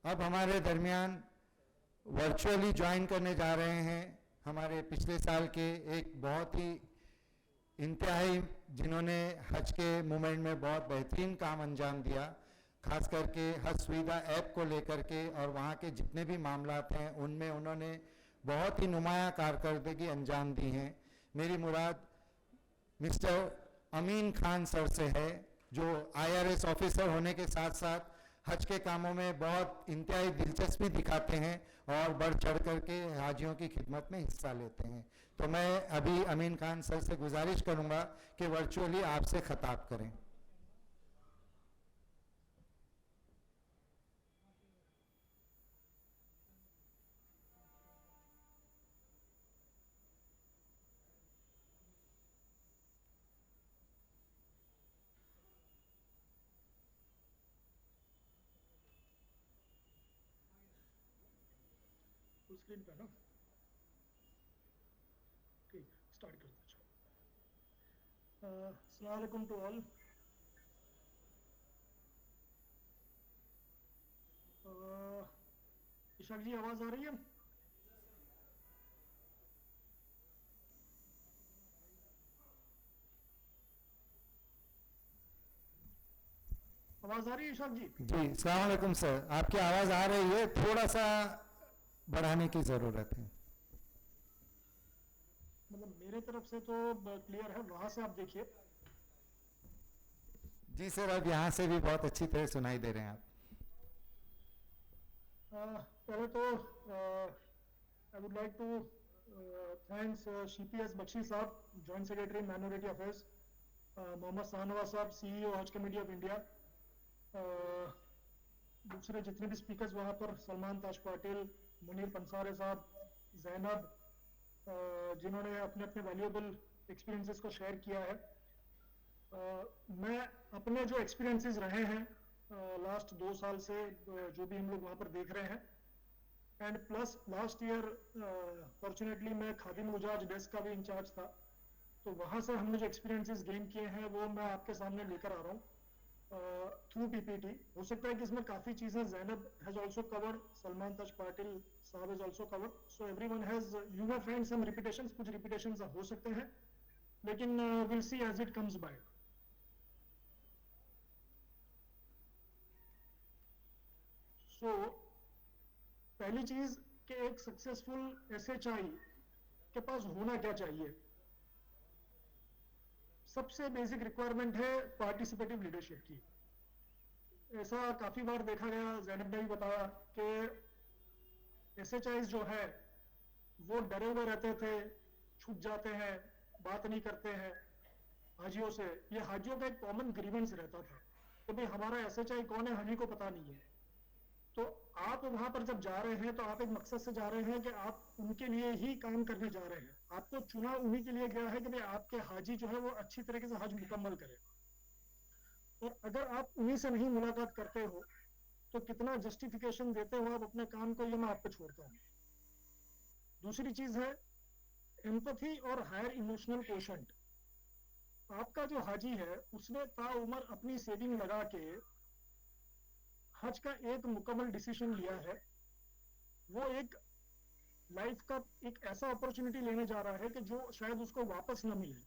अब हमारे दरमियान वर्चुअली ज्वाइन करने जा रहे हैं हमारे पिछले साल के एक बहुत ही इंतहाई, जिन्होंने हज के मूवमेंट में बहुत बेहतरीन काम अंजाम दिया, खास करके हज सुविधा ऐप को लेकर के और वहाँ के जितने भी मामलात हैं उनमें उन्होंने बहुत ही नुमाया कारकर्दगी अंजाम दी हैं। मेरी मुराद मिस्टर अमीन खान सर से है, जो IRS ऑफिसर होने के साथ साथ हज के कामों में बहुत इंतहाई दिलचस्पी दिखाते हैं और बढ़ चढ़ करके हाजियों की खिदमत में हिस्सा लेते हैं। तो मैं अभी अमीन खान सर से गुजारिश करूंगा कि वर्चुअली आपसे खिताब करें। फुल स्क्रीन पे ना, ठीक, स्टार्ट कर दो। अस्सलाम वालेकुम टू ऑल। इशाक जी, आवाज आ रही है? आवाज आ रही है इशाक जी? जी, अस्सलाम वालेकुम सर, आपकी आवाज़ आ रही है, थोड़ा सा बढ़ाने की ज़रूरत है। मतलब मेरे तरफ से तो क्लियर है, वहां से आप देखिए। जी सर, अब यहाँ से भी बहुत अच्छी तरह सुनाई दे रहे हैं आप। पहले तो I would like to thanks CPS Bakshi sahab, joint secretary minority affairs, Mohammad Shahnawaz sahab, CEO हज कमेटी ऑफ इंडिया, दूसरे जितने भी स्पीकर्स वहाँ पर, सलमान ताज पाटिल, मुनीर पंसारे साहब, जैनब, जिन्होंने अपने अपने वैल्यूएबल एक्सपीरियंसेस को शेयर किया है। मैं अपने जो एक्सपीरियंसेस रहे हैं लास्ट 2 साल से, जो भी हम लोग वहाँ पर देख रहे हैं, and plus last year fortunately मैं खादिम उजाज डेस्क का भी इंचार्ज था, तो वहाँ से हमने जो एक्सपीरियंसेस गेन किए हैं वो मैं आपके सामने लेकर आ रहा हूँ थ्रू PPT। हो सकता है कि इसमें काफ़ी चीज़ें Zainab has also covered, Salman Taj Patil sahab has also covered, so everyone has, you have find some repetitions, कुछ रिपीटेशंस हो सकते हैं, लेकिन will see as it comes by. So पहली चीज कि एक सक्सेसफुल SHI के पास होना क्या चाहिए। सबसे बेसिक रिक्वायरमेंट है पार्टिसिपेटिव लीडरशिप की। ऐसा काफी बार देखा गया, जैनब ने भी बताया कि SHIs जो है वो डरे हुए रहते थे, छुप जाते हैं, बात नहीं करते हैं हाजियों से। ये हाजियों का एक कॉमन ग्रीवेंस रहता था कि भाई हमारा SHI कौन है, हम ही को पता नहीं है। तो आप वहां पर जब जा रहे हैं तो आप एक मकसद से जा रहे हैं कि आप उनके लिए ही काम करने जा रहे हैं। आपको चुना उन्हीं के लिए गया है कि भाई आपके हाजी जो है वो अच्छी तरीके से हज मुकम्मल करें, और अगर आप उन्हीं से नहीं मुलाकात करते हो तो कितना जस्टिफिकेशन देते हो आप अपने काम को, ये मैं आपको छोड़ता हूँ। दूसरी चीज है एम्पैथी और हायर इमोशनल कोशेंट। आपका जो हाजी है उसने ताउम्र अपनी सेविंग लगा के हज का एक मुकम्मल डिसीजन लिया है। वो एक लाइफ का एक ऐसा अपॉर्चुनिटी लेने जा रहा है कि जो शायद उसको वापस ना मिले।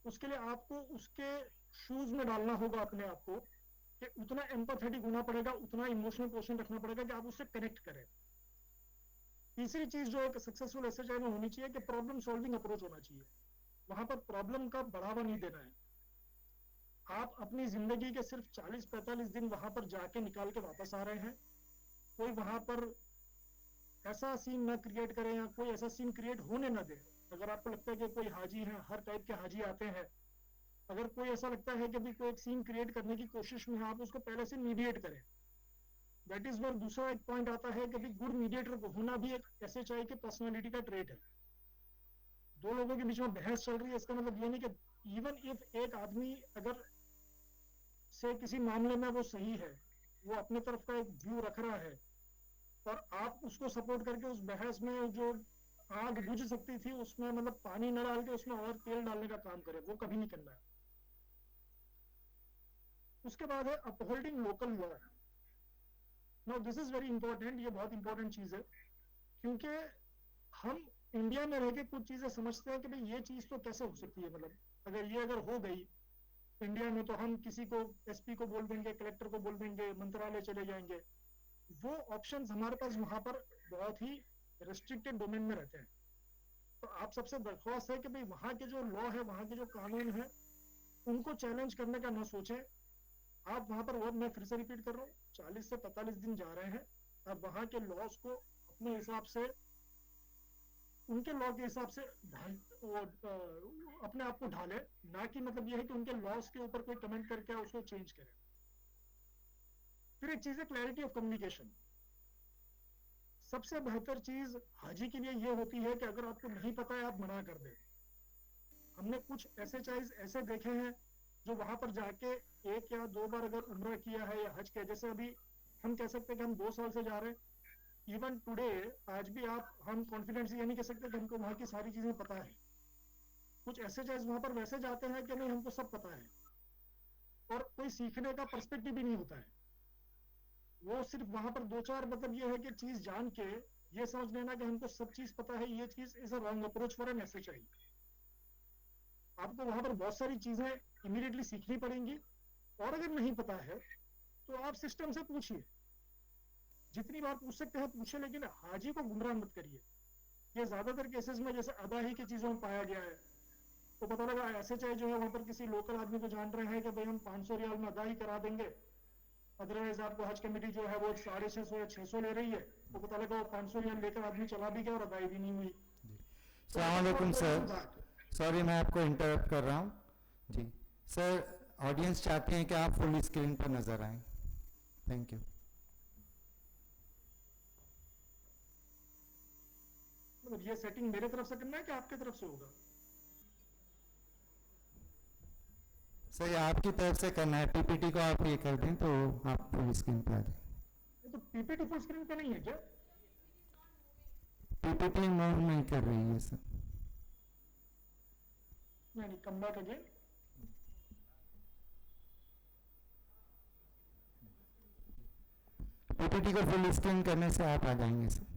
उसके लिए आपको उसके शूज में डालना होगा अपने आप को, कि उतना एम्पैथेटिक होना पड़ेगा, उतना इमोशनल क्वेश्चन रखना पड़ेगा कि आप उससे कनेक्ट करें। तीसरी चीज जो एक सक्सेसफुल SHI में होनी चाहिए कि प्रॉब्लम सॉल्विंग अप्रोच होना चाहिए। वहां पर प्रॉब्लम का बढ़ावा नहीं देना है। आप अपनी जिंदगी के सिर्फ 40-45 दिन वहां पर जाके निकाल के वापस आ रहे हैं। कोई वहां पर ऐसा सीन ना क्रिएट करें या कोई ऐसा सीन क्रिएट होने ना दे। अगर आपको लगता है कि कोई हाजी है, हर टाइप के हाजी आते हैं, अगर कोई ऐसा लगता है कि भी कोई एक सीन क्रिएट करने की कोशिश में है, आप उसको पहले से मीडिएट करें। दैट इज वर दूसरा एक पॉइंट आता है कि भी गुड मीडिएटर होना भी एक SHI की पर्सनालिटी का ट्रेट है। दो लोगों के बीच में बहस चल रही है, इसका मतलब ये नहीं कि इवन इफ एक आदमी अगर से किसी मामले में वो सही है, वो अपने तरफ का एक व्यू रख रहा है, और आप उसको सपोर्ट करके उस बहस में जो आग बुझ सकती थी उसमें मतलब पानी न डाल के उसमें और तेल डालने का काम करे, वो कभी नहीं करना है। उसके बाद है upholding local law. Now this is very important, ये बहुत इंपॉर्टेंट चीज है, क्योंकि हम इंडिया में रह के कुछ चीजें समझते हैं कि भाई ये चीज तो कैसे हो सकती है, मतलब अगर हो गई इंडिया में तो हम किसी को एसपी को बोल देंगे, कलेक्टर को बोल देंगे, मंत्रालय चले जाएंगे। वो ऑप्शंस हमारे पास वहां पर बहुत ही रिस्ट्रिक्टेड डोमेन में रहते हैं। तो आप सबसे दरख्वास्त है कि भाई वहां के जो लॉ है, वहां के जो कानून है, उनको चैलेंज करने का ना सोचें। आप वहां पर, वो मैं फिर से रिपीट कर रहा हूँ, 40 से 45 दिन जा रहे हैं, आप वहां के लॉस को अपने हिसाब से, उनके लॉ के हिसाब से अपने आप को ढाले, ना कि मतलब ये है कि उनके लॉस के ऊपर कोई कमेंट करके उसको चेंज करे। फिर एक चीज है क्लैरिटी ऑफ कम्युनिकेशन। सबसे बेहतर चीज हाजी के लिए ये होती है कि अगर आपको नहीं पता है आप मना कर दें। हमने कुछ ऐसे चाइज ऐसे देखे हैं जो वहां पर जाके 1 या 2 बार अगर उम्रा किया है या हज किया, जैसे अभी हम कह सकते हैं कि हम 2 साल से जा रहे हैं, इवन टुडे आज भी हम कॉन्फिडेंस ये नहीं कह सकते कि हमको वहां की सारी चीजें पता है। कुछ ऐसे चाइज वहां पर वैसे जाते हैं कि नहीं हमको सब पता है, और कोई सीखने का पर्सपेक्टिव भी नहीं होता है। वो सिर्फ वहां पर 2-4 मतलब ये है कि चीज जान के ये समझ लेना कि हमको सब चीज पता है, ये चीज is a wrong approach for an SHI. आपको वहां पर बहुत सारी चीजें इमीडिएटली सीखनी पड़ेंगी, और अगर नहीं पता है तो आप सिस्टम से पूछिए, जितनी बार पूछ सकते हैं पूछिए, लेकिन हाजी को गुमराह मत करिए। ये ज्यादातर केसेस में जैसे अदाही की चीजों में पाया गया है, तो पता लगा एसएचआई जो है वहां पर किसी लोकल आदमी को जान रहे हैं कि भाई हम 500 रियाल में अदाही करा देंगे, अदरवाइज आपको हज कमेटी जो है वो 650 या 600 ले रही है, तो पता लगा वो 500 रियाल लेकर आदमी चला भी गया और अदाई भी नहीं हुई। अस्सलाम वालेकुम सर, सॉरी मैं आपको इंटरप्ट कर रहा हूँ जी। सर, ऑडियंस चाहते हैं कि आप फुल स्क्रीन पर नजर आएं। Thank you. मतलब ये सेटिंग मेरे तरफ से करना है कि आपके तरफ से होगा? सर ये आपकी तरफ से करना है, पीपीटी को आप ये कर दें तो आप फुल स्क्रीन पर आ जाए। ये तो पीपीटी फुल स्क्रीन पे नहीं है क्या? पीपीटी मूव नहीं कर रही है सर। नहीं, कम बैक अगेन। पीपीटी को फुल स्क्रीन करने से आप आ जाएंगे सर।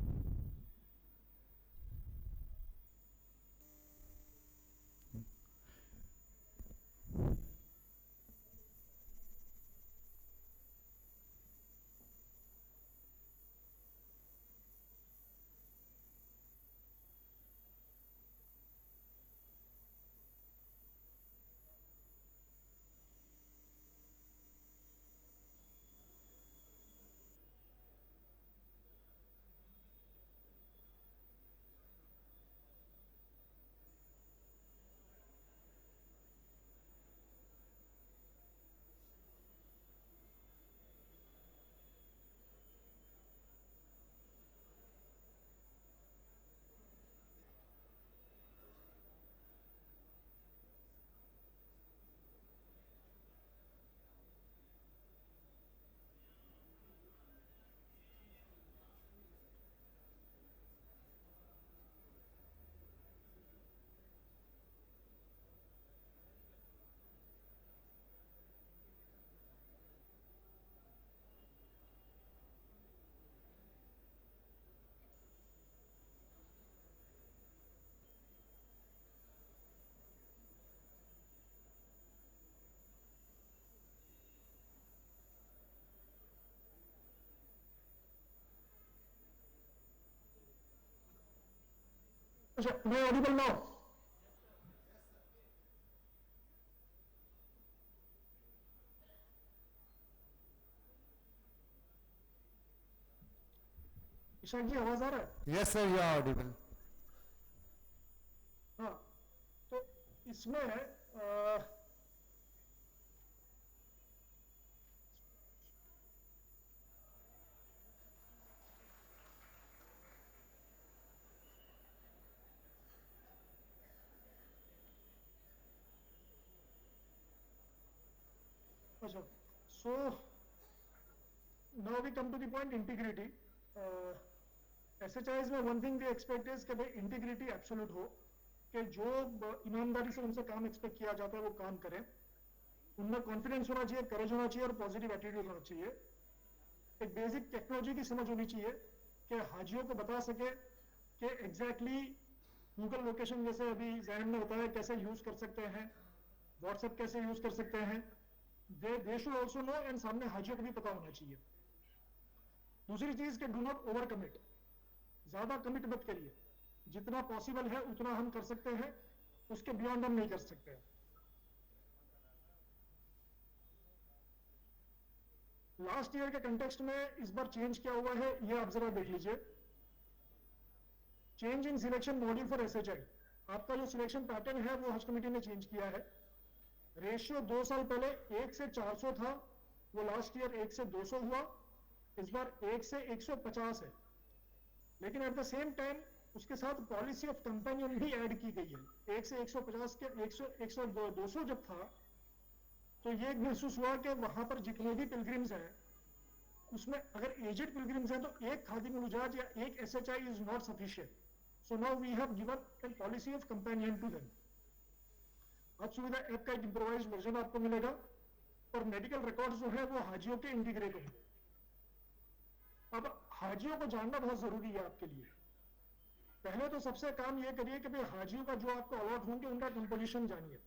अच्छा, मैं ऑडिबल नाउ? ईशान जी आवाज आ रहा है? Yes sir, you are audible. हाँ, तो इसमें अच्छा, so now we come to the point, integrity. SHIs में one thing we expect is कि भाई इंटीग्रिटी एब्सोल्यूट हो, कि जो ईमानदारी से उनसे काम एक्सपेक्ट किया जाता है वो काम करें, उनमें कॉन्फिडेंस होना चाहिए, करेज होना चाहिए और पॉजिटिव एटीट्यूड होना चाहिए। एक बेसिक टेक्नोलॉजी की समझ होनी चाहिए कि हाजियों को बता सके कि एग्जैक्टली गूगल लोकेशन जैसे अभी जैन ने बताया कैसे यूज कर सकते हैं, व्हाट्सएप कैसे यूज कर सकते हैं, they should also know, and सामने हाजियों को भी पता होना चाहिए। दूसरी चीज कि डू नॉट ओवर कमिट, ज्यादा कमिट मत करिए, जितना पॉसिबल है उतना हम कर सकते हैं, उसके बियॉन्ड हम नहीं कर सकते। लास्ट ईयर के कंटेक्स्ट में इस बार चेंज क्या हुआ है ये आप जरा देख लीजिए। Change in selection module for SHI, आपका जो सिलेक्शन पैटर्न है वो हज कमेटी ने चेंज किया है। रेशियो 2 साल पहले 1 से 400 था, वो लास्ट ईयर 1 से 200 हुआ, इस बार 1 से 150 है। लेकिन एट द सेम टाइम उसके साथ पॉलिसी ऑफ कंपेनियन भी ऐड की गई है। 1 से 150 के 200 जब था तो ये महसूस हुआ कि वहां पर जितने भी पिलग्रिम्स हैं उसमें अगर एजेड पिलग्रिम्स हैं तो एक खादिम उजाज या एक SHI is not sufficient, so now we have given a policy of companion to them. अब सुविधा ऐप का एक इंप्रोवाइज्ड वर्जन आपको मिलेगा और मेडिकल रिकॉर्ड्स जो है वो हाजियों के इंटीग्रेट होंगे। अब हाजियों को जानना बहुत जरूरी है आपके लिए। पहले तो सबसे काम ये करिए कि भाई हाजियों का जो आपको अलॉट होंगे उनका कंपोजिशन जानिए,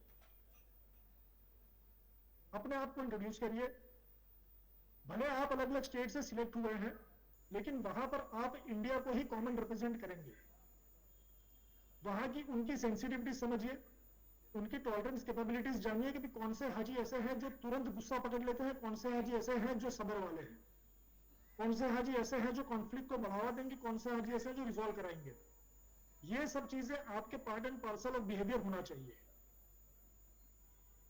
अपने आप को इंट्रोड्यूस करिए। भले आप अलग अलग स्टेट से सिलेक्ट हुए हैं लेकिन वहां पर आप इंडिया को ही कॉमन रिप्रेजेंट करेंगे। वहां की उनकी सेंसिटिविटी समझिए, उनकी टॉलरेंस कैपेबिलिटीज जानिए कि कौन से हाजी ऐसे हैं जो तुरंत गुस्सा पकड़ लेते हैं, कौन से हाजी ऐसे हैं जो सब्र वाले हैं, कौन से हाजी ऐसे हैं जो कॉन्फ्लिक्ट को बढ़ावा देंगे, कौन से हाजी ऐसे हैं जो रिजॉल्व कराएंगे। ये सब चीजें आपके part and parcel of behaviour होना चाहिए।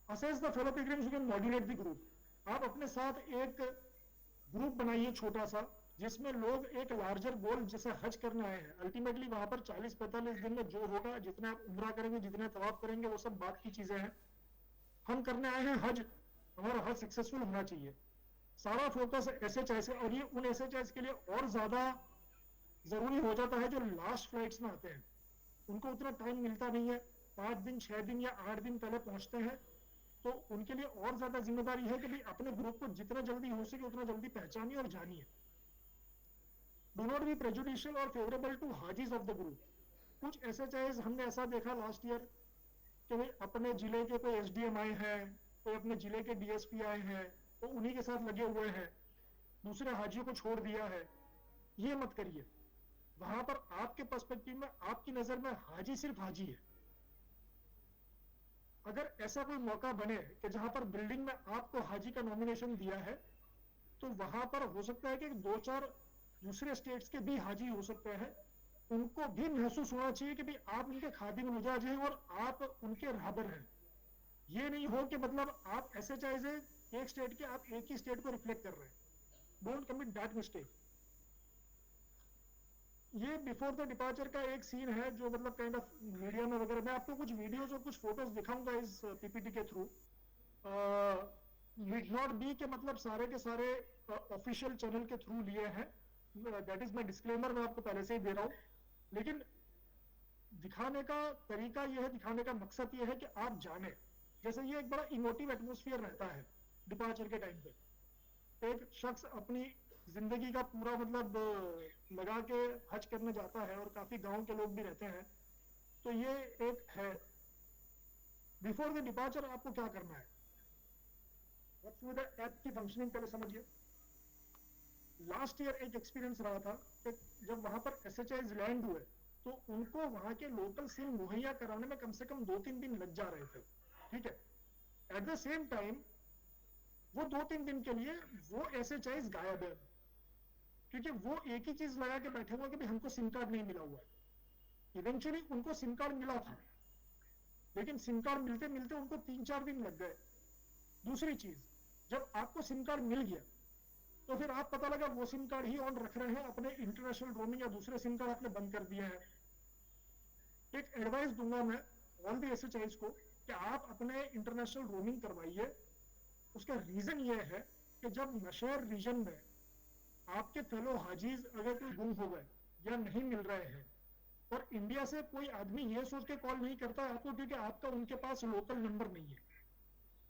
Assess the fellow pilgrims, you can modulate the group. आप अपने साथ एक ग्रुप बनाइए छोटा सा जिसमें लोग एक लार्जर गोल जैसे हज करने आए हैं। अल्टीमेटली वहां पर 40-45 दिन में जो होगा, जितने आप उम्रा करेंगे, जितने तवाफ करेंगे, वो सब बात की चीजें हैं। हम करने आए हैं हज, हमारा हज सक्सेसफुल होना चाहिए। सारा फोकस एसएचआई से, और ये उन एसएचआई के लिए और ज्यादा जरूरी हो जाता है जो लास्ट फ्लाइट्स में आते हैं। उनको उतना टाइम मिलता नहीं है, 5 दिन 6 दिन या 8 दिन पहले पहुंचते हैं, तो उनके लिए और ज्यादा जिम्मेदारी है कि भाई अपने ग्रुप को जितना जल्दी हो सके उतना जल्दी पहचानिए और जानिए। डू नॉट बी प्रेजुडिशियल और favourable to Hajis of the group. कुछ एसएचआईज हमने ऐसा देखा लास्ट ईयर कि भाई अपने जिले के कोई एसडीएम आए हैं, कोई अपने जिले के डीएसपी आए हैं, तो उन्हीं के साथ लगे हुए हैं, दूसरे हाजियों को छोड़ दिया है। ये मत करिए। वहां पर आपके पर्सपेक्टिव में, आपकी नजर में हाजी सिर्फ हाजी है। अगर ऐसा कोई मौका बने कि जहां पर बिल्डिंग में आपको हाजी का नॉमिनेशन दिया है तो वहां पर हो सकता है कि 2-4 दूसरे स्टेट्स के भी हाजी हो सकते हैं। उनको भी महसूस होना चाहिए कि भाई आप उनके खादिम मुजाज हैं और आप उनके रहबर हैं। ये नहीं हो कि मतलब आप एसएचआई से एक स्टेट के, आप एक ही स्टेट को रिफ्लेक्ट कर रहे हैं। Don't commit that mistake. ये बिफोर द डिपार्चर का एक सीन है जो मतलब काइंड ऑफ मीडिया में वगैरह, मैं आपको कुछ वीडियोस और कुछ फोटोज दिखाऊंगा इस पीपीटी के थ्रू। नीड नॉट बी के मतलब सारे के सारे ऑफिशियल चैनल के थ्रू लिए हैं, दैट इज माय डिस्क्लेमर, मैं आपको पहले से ही दे रहा हूं। लेकिन दिखाने का तरीका यह है, दिखाने का मकसद यह है कि आप जाने। जैसे ये एक बड़ा इमोटिव एटमोस्फियर रहता है डिपार्चर के टाइम पे। एक शख्स अपनी जिंदगी का पूरा मतलब लगा के हज करने जाता है और काफी गांव के लोग भी रहते हैं, तो ये एक है। बिफोर द डिपार्चर आपको क्या करना है, ऐप की फंक्शनिंग पहले समझिए। लास्ट ईयर एक एक्सपीरियंस रहा था कि जब वहां पर एसएचआईज लैंड हुए तो उनको वहां के लोकल सिम मुहैया कराने में कम से कम 2-3 दिन लग जा रहे थे, ठीक है। एट द सेम टाइम वो 2-3 दिन के लिए वो एसएचआईज गायब है, क्योंकि वो एक ही चीज लगा के बैठे हुए कि हमको सिम कार्ड नहीं मिला हुआ है। इवेंचुअली उनको सिम कार्ड मिला था, लेकिन सिम कार्ड मिलते मिलते उनको 3-4 दिन लग गए। दूसरी चीज, जब आपको सिम कार्ड मिल गया तो फिर आप पता लगा वो सिम कार्ड ही ऑन रख रहे हैं, अपने इंटरनेशनल रोमिंग या दूसरे सिम कार्ड आपने बंद कर दिए हैं। एक एडवाइस दूंगा मैं ऑल द एसएचआईज को कि आप अपने इंटरनेशनल रोमिंग करवाइए। उसका रीजन ये है कि जब नशेर रीजन में आपके फेलो हाजीज अगर कोई गुम हो गए या नहीं मिल रहे हैं, और इंडिया से कोई आदमी ये सोच के कॉल नहीं करता आपको क्योंकि आपका उनके पास लोकल नंबर नहीं है,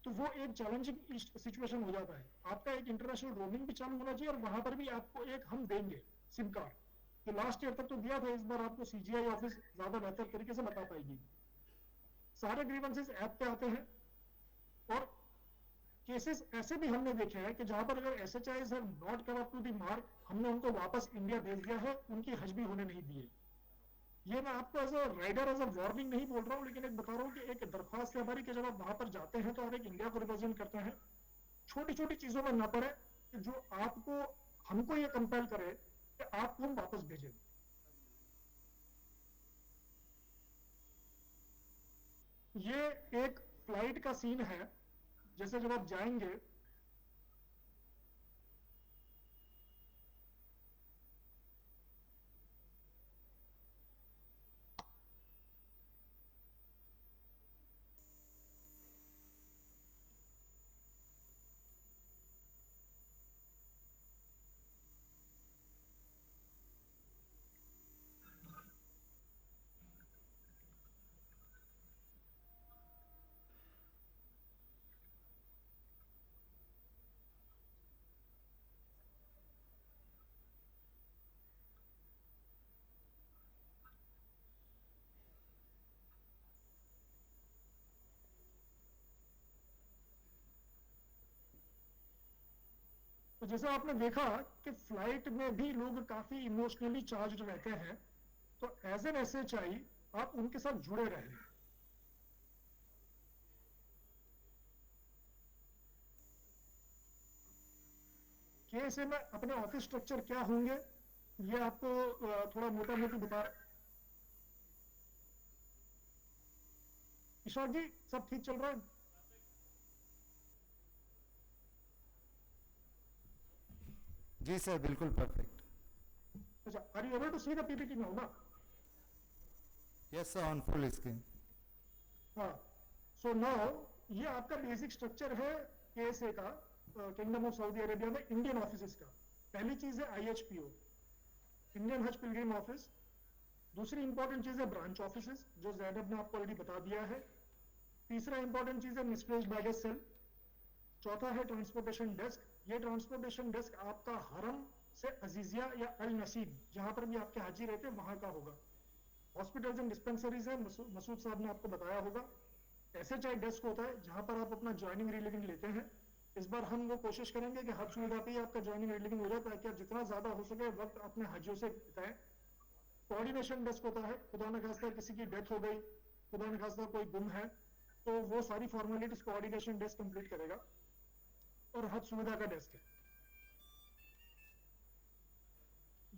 तो वो एक चैलेंजिंग सिचुएशन हो जाता है। आपका एक इंटरनेशनल रोमिंग भी चालू होना चाहिए और वहां पर भी आपको एक हम देंगे सिम कार्ड, तो लास्ट ईयर तक तो दिया था, इस बार आपको सीजीआई ऑफिस ज्यादा बेहतर तरीके से बता पाएगी। सारे ग्रीवेंसेस ऐप पे आते हैं, और केसेस ऐसे भी हमने देखे हैं कि जहां पर अगर SHIs have not come up to the mark, हमने उनको वापस इंडिया भेज दिया है, उनकी हज भी होने नहीं दिए। ये मैं आपको as a rider as a warning नहीं बोल रहा हूँ, लेकिन एक बता रहा हूँ कि एक दरख्वास्त है हमारी कि जब आप वहां पर जाते हैं तो आप एक इंडिया को रिप्रेजेंट करते हैं, छोटी छोटी चीजों में ना पड़े कि जो आपको हमको ये कंपेल करे कि आपको हम वापस भेजें। ये एक फ्लाइट का सीन है, जैसे जब आप जाएंगे तो जैसा आपने देखा कि फ्लाइट में भी लोग काफी इमोशनली चार्ज रहते हैं, तो एज एन एसएचआई आप उनके साथ जुड़े रहें। केएसए में अपने ऑफिस स्ट्रक्चर क्या होंगे ये आपको थोड़ा मोटा मोटी बता। ईश्वर जी सब ठीक चल रहा है? जी सर, बिल्कुल परफेक्ट। अच्छा, are you able to see the PPT now ना? Yes sir, on full screen. हाँ, सो नाउ ये आपका बेसिक स्ट्रक्चर है केएसए का, किंगडम ऑफ सऊदी अरेबिया में इंडियन ऑफिस का। पहली चीज है IHPO, Indian Haj pilgrim office. दूसरी इंपॉर्टेंट चीज है ब्रांच ऑफिसेस, जो जैनब ने आपको ऑलरेडी बता दिया है। तीसरा इंपॉर्टेंट चीज है मिसप्लेस्ड बैगेज सेल। चौथा है ट्रांसपोर्टेशन डेस्क। ये ट्रांसपोर्टेशन डेस्क आपका हरम से अजीजिया या अल नसीब, जहां पर भी आपके हाजी रहते हैं, वहां का होगा। हॉस्पिटल्स एंड डिस्पेंसरीज है, मसूद साहब ने आपको बताया होगा। एसएचआई डेस्क होता है जहां पर आप अपना ज्वाइनिंग रिलीविंग लेते हैं। इस बार हम वो कोशिश करेंगे कि हर सुविधा पे आपका ज्वाइनिंग रिलीविंग हो जाए, ताकि आप जितना ज्यादा हो सके वक्त अपने हाजियों से बिताएं। कोऑर्डिनेशन डेस्क होता है, खुदा न खास्ता किसी की डेथ हो गई, खुदा न खास्ता कोई गुम है, तो वो सारी फॉर्मेलिटीज कोऑर्डिनेशन डेस्क कंप्लीट करेगा। और हज सुविधा का डेस्क है।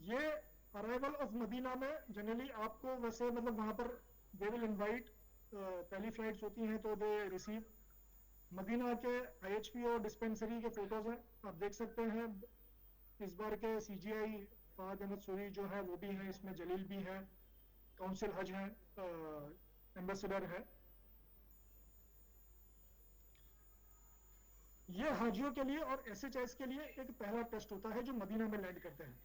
ये अराइवल ऑफ मदीना में जनरली आपको वैसे मतलब वहां पर दे विल इनवाइट, पहली फ्लाइट्स होती हैं तो दे रिसीव। मदीना के आईएचपीओ डिस्पेंसरी के फोटोज हैं, आप देख सकते हैं। इस बार के सीजीआई फहद अहमद सूरी जो है वो भी हैं इसमें, जलील भी हैं, काउंसिल हज हैं, एम्बेसडर है। ये हाजियों के लिए और एसएचआईस के लिए एक पहला टेस्ट होता है जो मदीना में लैंड करते हैं।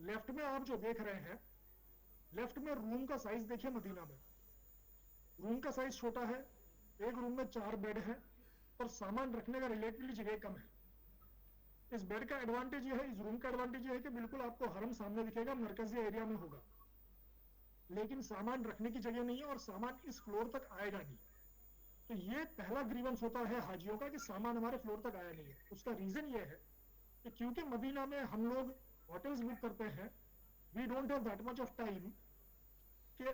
लेफ्ट में आप जो देख रहे हैं, लेफ्ट में रूम का साइज देखिए। मदीना में रूम का साइज छोटा है, एक रूम में 4 बेड है और सामान रखने का रिलेटिवली जगह कम है। इस बेड का एडवांटेज ये है, इस रूम का एडवांटेज ये है कि बिल्कुल आपको हरम सामने दिखेगा, मरकजी एरिया में होगा, लेकिन सामान रखने की जगह नहीं है और सामान इस फ्लोर तक आएगा नहीं। तो ये पहला ग्रीवेंस होता है हाजियों का कि सामान हमारे फ्लोर तक आया नहीं है। उसका रीजन ये है कि क्योंकि मदीना में हम लोग होटल्स बुक करते हैं, we don't have that much of time कि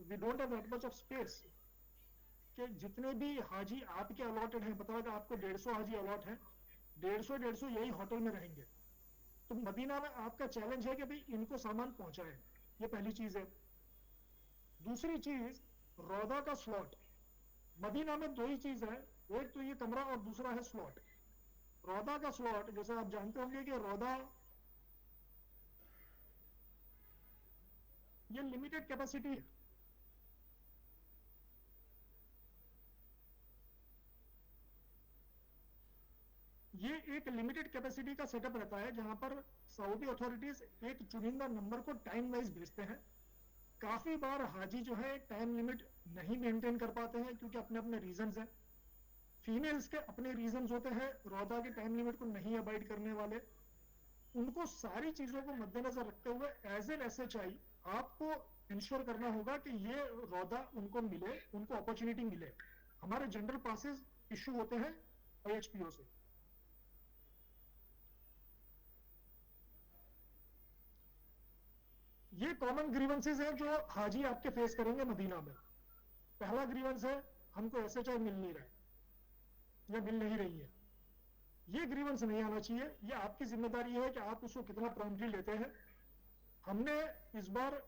we don't have that much of space कि जितने भी हाजी आपके अलॉटेड हैं, बताओ आपको 150 हाजी अलॉट है, 150 यही होटल में रहेंगे। तो मदीना में आपका चैलेंज है कि भाई इनको सामान पहुंचाएं, ये पहली चीज है। दूसरी चीज, रौदा का स्लॉट। मदीना में 2 ही चीज है, एक तो ये कमरा और दूसरा है स्लॉट। रौदा का स्लॉट, जैसे आप जानते होंगे कि रौदा ये लिमिटेड कैपेसिटी है। ये एक लिमिटेड कैपेसिटी का सेटअप रहता है जहां पर सऊदी अथॉरिटीज एक चुनिंदा नंबर को टाइम वाइज भेजते हैं। काफी बार हाजी जो है टाइम लिमिट नहीं मेंटेन कर पाते हैं क्योंकि अपने अपने रीजंस हैं। फीमेल्स के अपने रीजंस होते हैं, रौदा के टाइम लिमिट को नहीं अवॉइड करने वाले। उनको सारी चीजों को मद्देनजर रखते हुए एज एन SHI आपको इंश्योर करना होगा कि ये रौदा उनको मिले, उनको अपॉर्चुनिटी मिले। हमारे जनरल पासेस इशू होते हैं IHPO से। ये कॉमन ग्रीवेंसेस हैं जो हाजी आपके फेस करेंगे मदीना में। पहला ग्रीवेंस है, हमको SHI मिल नहीं रहा है या मिल नहीं रही है। ये ग्रीवेंस नहीं आना चाहिए। ये आपकी जिम्मेदारी है कि आप उसको कितना प्रॉम्प्टली लेते हैं। हमने इस बार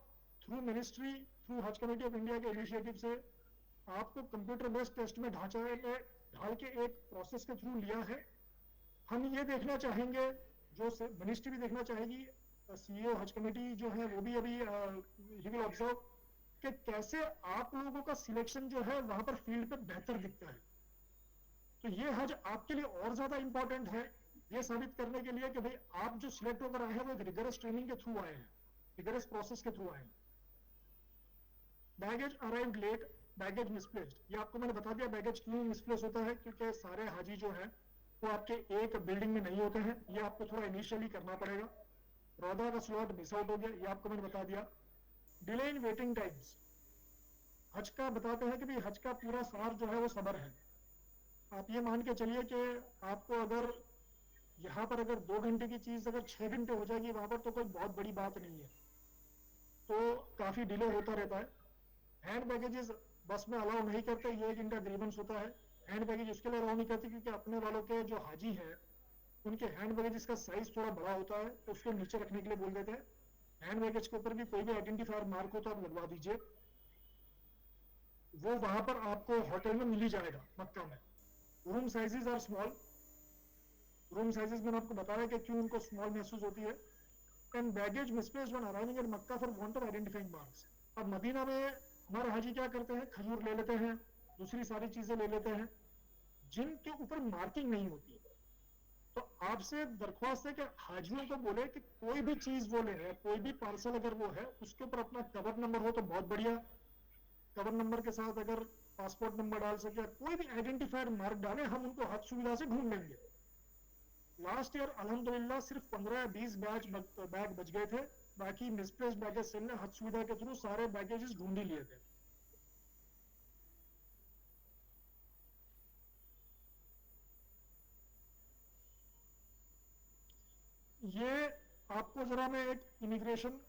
थ्रू मिनिस्ट्री, थ्रू हज कमेटी ऑफ इंडिया के इनिशिएटिव से आपको कंप्यूटर बेस्ड टेस्ट में ढांचे में ढाल के एक प्रोसेस के थ्रू लिया है। हम ये देखना चाहेंगे, जो मिनिस्ट्री भी देखना चाहेगी, CEO हज कमेटी जो है वो भी अभी ही विल ऑब्जर्व कि कैसे आप लोगों का सिलेक्शन जो है वहां पर फील्ड पे बेहतर दिखता है। तो ये हज आपके लिए और ज्यादा इंपॉर्टेंट है, ये साबित करने के लिए कि भाई आप जो सिलेक्ट होकर आए हैं वो एक रिगरस ट्रेनिंग के थ्रू आए हैं, रिगरस प्रोसेस के थ्रू आए हैं। Baggage arrived late, baggage misplaced. ये आपको मैंने बता दिया बैगेज क्यों मिसप्लेस होता है, क्योंकि सारे हाजी जो है वो आपके एक बिल्डिंग में नहीं होते हैं। ये आपको थोड़ा इनिशियली करना पड़ेगा। रौदा का स्लॉट मिस आउट हो गया, ये आपको मैंने बता दिया। डिले इन वेटिंग टाइम्स, हज का बताते हैं कि भाई हज का पूरा सार जो है वो सब्र है। आप ये मान के चलिए कि आपको अगर यहाँ पर अगर 2 घंटे की चीज अगर 6 घंटे हो जाएगी वहां पर, तो कोई बहुत बड़ी बात नहीं है। तो काफी डिले होता रहता है। हैंड बैगेजेस बस में अलाउ नहीं करते, ये एक इनका ग्रीवेंस होता है। हैंड बैगेज उसके लिए अलाउ नहीं करते क्योंकि अपने वालों के जो हाजी हैं उनके हैंड बैगेज का साइज थोड़ा बड़ा होता है, तो उसको नीचे रखने के लिए बोल देते हैं। हैंड बैगेज के ऊपर भी कोई भी आइडेंटिफायर मार्क हो तो आप लगवा दीजिए, वो वहां पर आपको होटल में मिल ही जाएगा मक्का में। Room sizes are small, room sizes मैंने आपको बताया कि क्यों उनको स्मॉल महसूस होती है। And baggage misplaced when arriving at Mecca for want of identifying marks. अब मदीना में हमारे हाजी क्या करते हैं, खजूर ले लेते हैं, दूसरी सारी चीजें ले लेते हैं जिनके ऊपर मार्किंग नहीं होती है। तो आपसे दरख्वास्त है कि हाजियों को बोले कि कोई भी चीज वो ले रहे हैं, कोई भी पार्सल अगर वो है उसके ऊपर अपना कवर नंबर हो तो बहुत बढ़िया। कवर नंबर के साथ अगर पासपोर्ट नंबर डाल सके, कोई भी आइडेंटिफायर मार्क डाले, हम उनको हज सुविधा से ढूंढ लेंगे। लास्ट ईयर अल्हम्दुलिल्लाह सिर्फ 15-20 बैग बच गए थे, बाकी मिसप्लेस्ड बैगेज सेल ने हज सुविधा के थ्रू सारे बैगेजेस ढूंढ ही लिए थे। ये आपको जरा मैं एक इमिग्रेशन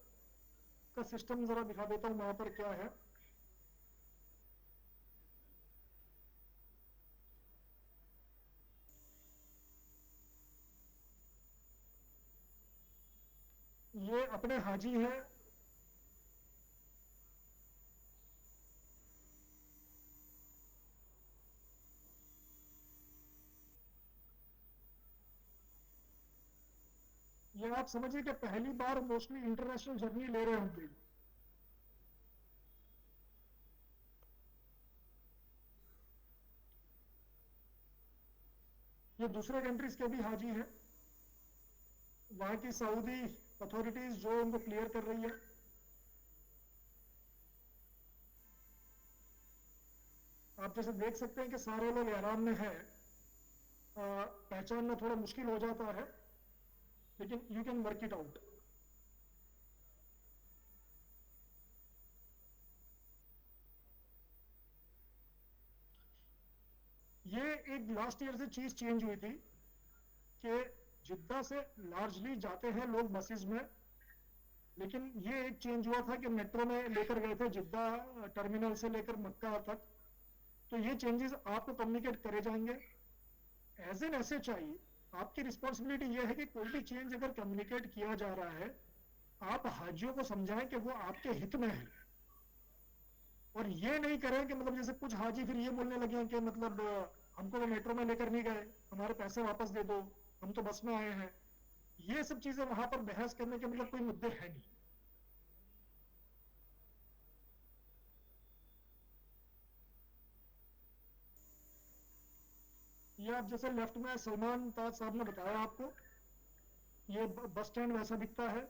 का सिस्टम जरा दिखा देता हूं वहां पर क्या है। ये अपने हाजी हैं, ये आप समझिए कि पहली बार मोस्टली इंटरनेशनल जर्नी ले रहे होंगे। ये दूसरे कंट्रीज के भी हाजी हैं, वहां की सऊदी अथॉरिटीज जो उनको क्लियर कर रही है। आप जैसे देख सकते हैं कि सारे लोग एहराम में हैं, पहचानना थोड़ा मुश्किल हो जाता है, लेकिन you can work it out. ये एक लास्ट ईयर से चीज चेंज हुई थी कि जिद्दा से लार्जली जाते हैं लोग बसेस में, लेकिन ये एक चेंज हुआ था कि मेट्रो में लेकर गए थे जिद्दा टर्मिनल से लेकर मक्का तक। तो ये चेंजेस आपको कम्युनिकेट करे जाएंगे। एज एन SHI आपकी रिस्पॉन्सिबिलिटी ये है कि कोई भी चेंज अगर कम्युनिकेट किया जा रहा है, आप हाजियों को समझाएं कि वो आपके हित में है, और ये नहीं करें कि मतलब जैसे कुछ हाजी फिर ये बोलने लगे कि मतलब हमको तो मेट्रो में लेकर नहीं गए, हमारे पैसे वापस दे दो, हम तो बस में आए हैं। ये सब चीजें वहां पर बहस करने के मतलब कोई मुद्दे है नहीं। ये आप जैसे लेफ्ट में सलमान ताज साहब ने बताया आपको, ये बस स्टैंड वैसा दिखता है।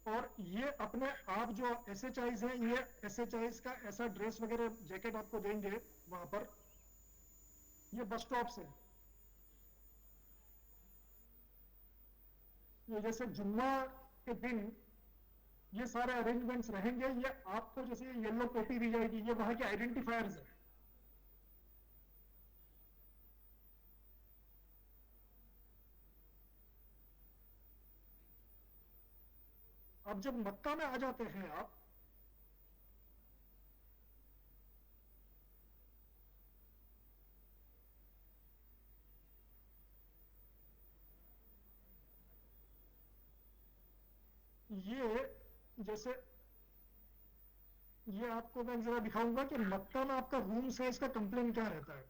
और ये अपने आप जो SHIs हैं, ये SHIs का ऐसा ड्रेस वगैरह जैकेट आपको देंगे वहां पर। ये बस स्टॉप से, ये जैसे जुम्मा के दिन ये सारे अरेंजमेंट्स रहेंगे, ये आपको जैसे येलो टोपी दी जाएगी, ये वहां के आइडेंटिफायर्स है। अब जब मक्का में आ जाते हैं आप, ये जैसे ये आपको मैं जरा दिखाऊंगा कि मक्का में आपका रूम साइज का कंप्लेन क्या रहता है।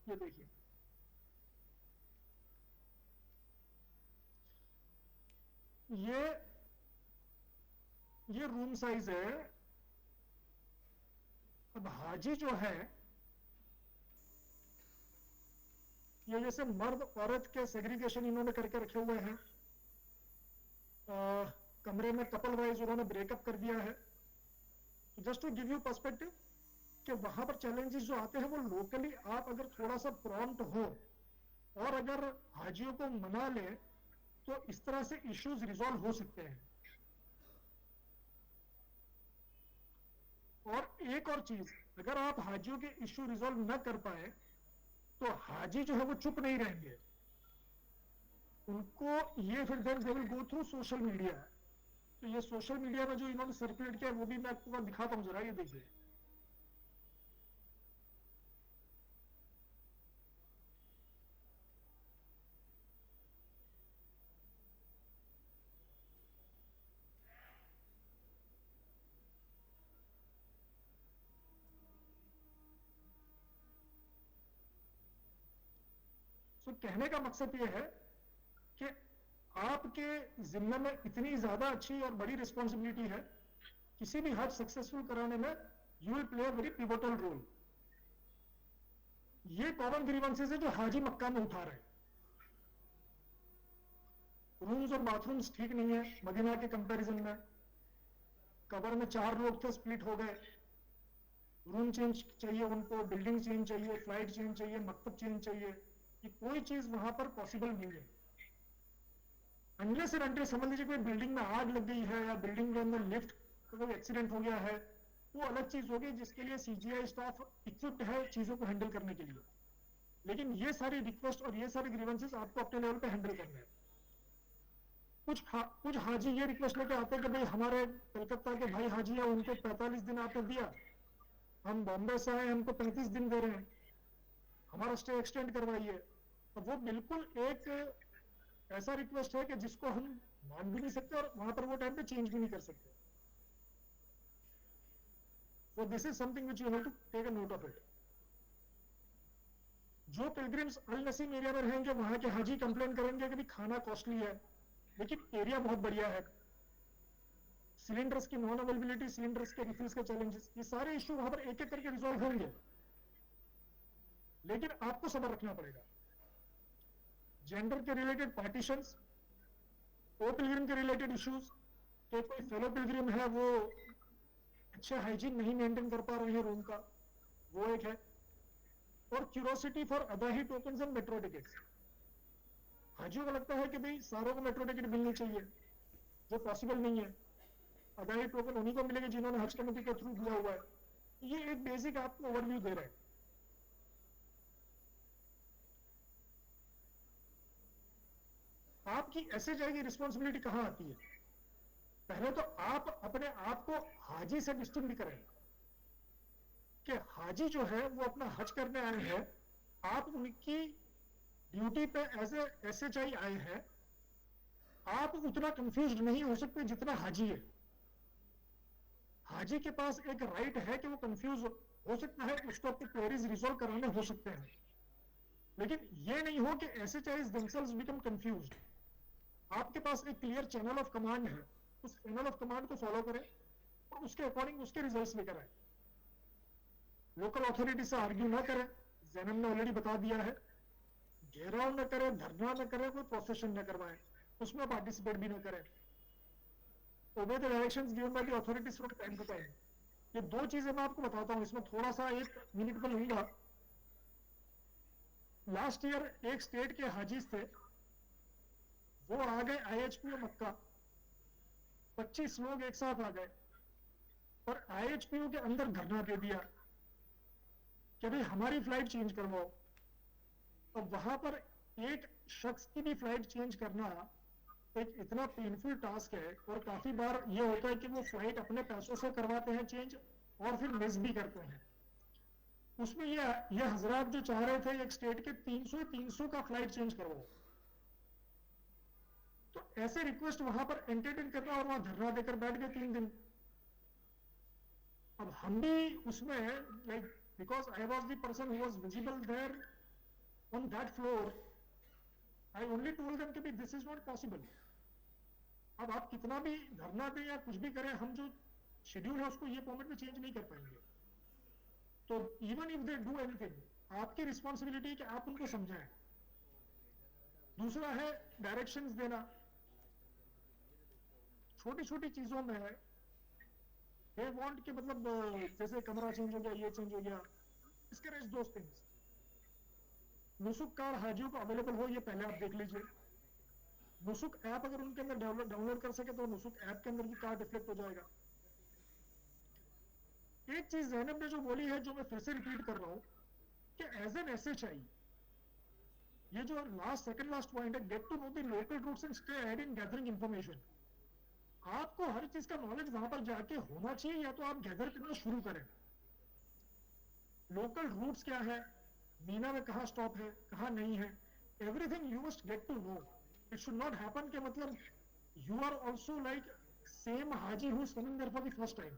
ये देखिए, ये रूम साइज है। अब हाजी जो है, ये जैसे मर्द औरत के सेग्रीगेशन इन्होंने करके रखे हुए हैं, कमरे में कपल वाइज उन्होंने ब्रेकअप कर दिया है। Just to give you perspective कि वहां पर चैलेंजेस जो आते हैं वो लोकली आप अगर थोड़ा सा प्रॉम्प्ट हो और अगर हाजियों को मना ले तो इस तरह से इश्यूज रिजॉल्व हो सकते हैं। और एक और चीज, अगर आप हाजियों के इश्यू रिजॉल्व न कर पाए तो हाजी जो है वो चुप नहीं रहेंगे, उनको ये फिर then they will go through social media. तो ये सोशल मीडिया में जो इन्होंने सर्कुलेट किया वो भी मैं आपको दिखाता हूं, जरा ये देखिए। तो कहने का मकसद ये है कि आपके जिम्मे में इतनी ज्यादा अच्छी और बड़ी रिस्पॉन्सिबिलिटी है, किसी भी हज सक्सेसफुल कराने में you will play a very pivotal role. ये कॉमन ग्रीवेंसेस है जो हाजी मक्का में उठा रहे हैं। रूम्स और बाथरूम्स ठीक नहीं है मदीना के कंपैरिजन में, कबर में 4 लोग थे, स्प्लिट हो गए, रूम चेंज चाहिए उनको, बिल्डिंग चेंज चाहिए, फ्लाइट चेंज चाहिए, मकतब चेंज चाहिए, ये कोई चीज वहां पर पॉसिबल नहीं है। अनलेस एंड अनटिल समझ लीजिए कोई बिल्डिंग में आग लग गई है या बिल्डिंग के अंदर लिफ्ट का कोई एक्सीडेंट हो गया है, वो अलग चीज होगी जिसके लिए सीजीआई स्टाफ इक्विप्ड है चीजों को हैंडल करने के लिए। लेकिन ये सारी रिक्वेस्ट और ये सारे ग्रीवेंसेस आपको अपने लेवल पे हैंडल करने हैं। कुछ हाजी ये रिक्वेस्ट लेके आते हैं कि भाई हमारे कलकत्ता के भाई हाजी है, उनको 45 दिन आपने दिया, हम बॉम्बे से आए, हमको 35 दिन दे रहे हैं, हमारा स्टे एक्सटेंड करवाइए। तो वो बिल्कुल एक ऐसा रिक्वेस्ट है कि जिसको हम मान भी नहीं सकते और वहां पर वो टाइम पे चेंज भी नहीं कर सकते। So this is something which you have to take a note of it. जो पिलग्रिम्स अल नसीम एरिया में रहेंगे वहां के हाजी कंप्लेन करेंगे कि भी खाना कॉस्टली है, लेकिन एरिया बहुत बढ़िया है, सिलेंडर्स की नॉन अवेलेबिलिटी, सिलेंडर्स के रिफिल्स के चैलेंजेस, ये सारे इश्यू वहां पर एक एक करके रिजॉल्व होंगे। लेकिन आपको सब्र रखना पड़ेगा। जेंडर के रिलेटेड पार्टीशंस, को पिलग्रिम के रिलेटेड इश्यूज, तो कोई फेलो पिलग्रिम है वो अच्छे हाइजीन नहीं मेंटेन कर पा रहे हैं रूम का, वो एक है। और क्यूरोसिटी फॉर अदाही टोकन्स एंड मेट्रो टिकट्स, हाजियों को लगता है कि भाई सारों को मेट्रो टिकट मिलनी चाहिए, जो पॉसिबल नहीं है। अदाही टोकन उन्हीं को मिलेगा जिन्होंने हज कमेटी के थ्रू दिया हुआ है। ये एक बेसिक आपको ओवरव्यू दे रहे हैं। आपकी एसएचआई की रिस्पॉन्सिबिलिटी कहां आती है? पहले तो आप अपने आप को हाजी से डिस्टिंग करें कि हाजी जो है वो अपना हज करने आए हैं, आप उनकी ड्यूटी पे एज ए एसएचआई आए हैं, आप उतना कंफ्यूज नहीं हो सकते जितना हाजी है। हाजी के पास एक राइट है कि वो कंफ्यूज हो सकता है, उसको अपनी क्वेरीज रिजॉल्व कराने हो सकते हैं, लेकिन ये नहीं हो कि एसएचआईज देमसेल्व्स बिकम कंफ्यूज्ड। आपके पास एक क्लियर चैनल ऑफ कमांड है, उस चैनल ऑफ कमांड को फॉलो करें और उसके अकॉर्डिंग उसके रिजल्ट्स लेकर आए। लोकल अथॉरिटी से आर्ग्यू ना करें, जैनब ने ऑलरेडी बता दिया है, घेराव न करें, धरना न करें, कोई प्रोसेशन न करवाएं, उसमें पार्टिसिपेट भी न करें। Obey the directions given by the authorities from time to time. ये दो चीजें मैं आपको बताता हूं, इसमें थोड़ा सा 1 मिनट पर लूंगा। लास्ट ईयर एक स्टेट के हाजीज थे, वो आ गए IHPO मक्का, 25 लोग एक साथ आ गए और IHPO के अंदर धरना दे दिया कि भाई हमारी फ्लाइट चेंज करवाओ। अब वहां पर एक शख्स की भी फ्लाइट चेंज करना एक इतना पेनफुल टास्क है, और काफी बार ये होता है कि वो फ्लाइट अपने पैसों से करवाते हैं चेंज और फिर मिस भी करते हैं। उसमें ये हजरात जो चाह रहे थे एक स्टेट के 300 का फ्लाइट चेंज करवाओ, तो ऐसे रिक्वेस्ट वहां पर एंटरटेन करना और वहां धरना देकर बैठ गए 3 दिन। अब हम भी उसमें, like, because I was the person who was visible there on that floor, I only told them कि दिस इज नॉट पॉसिबल। अब आप कितना भी धरना दें या कुछ भी करें, हम जो शेड्यूल है उसको ये फॉर्मेट में चेंज नहीं कर पाएंगे। तो even if they do anything, आपकी रिस्पॉन्सिबिलिटी है कि आप उनको समझाएं। दूसरा है डायरेक्शंस देना, छोटी छोटी चीजों में दे वांट के मतलब जैसे कमरा चेंज हो गया, ये चेंज हो गया, डिस्करेज दोस थिंग्स। नुसुक कार्ड हाजियों को अवेलेबल हो, ये पहले आप देख लीजिए। नुसुक ऐप अगर उनके अंदर डाउनलोड कर सके तो नुसुक ऐप के अंदर भी कार्ड रिफ्लेक्ट हो जाएगा। एक चीज ज़ैनब ने जो बोली है, जो मैं फिर से रिपीट कर रहा हूं, कि एज एन SHI, ये जो सेकंड लास्ट पॉइंट है, get to know the local routes and stay ahead in gathering information. आपको हर चीज का नॉलेज वहां पर जाके होना चाहिए, या तो आप गैदर करना शुरू करें। लोकल रूट्स क्या है, मीना में कहाँ स्टॉप है, कहाँ नहीं है, everything you must get to know. It should not happen कि मतलब you are also like same Haji who is coming there for the first time.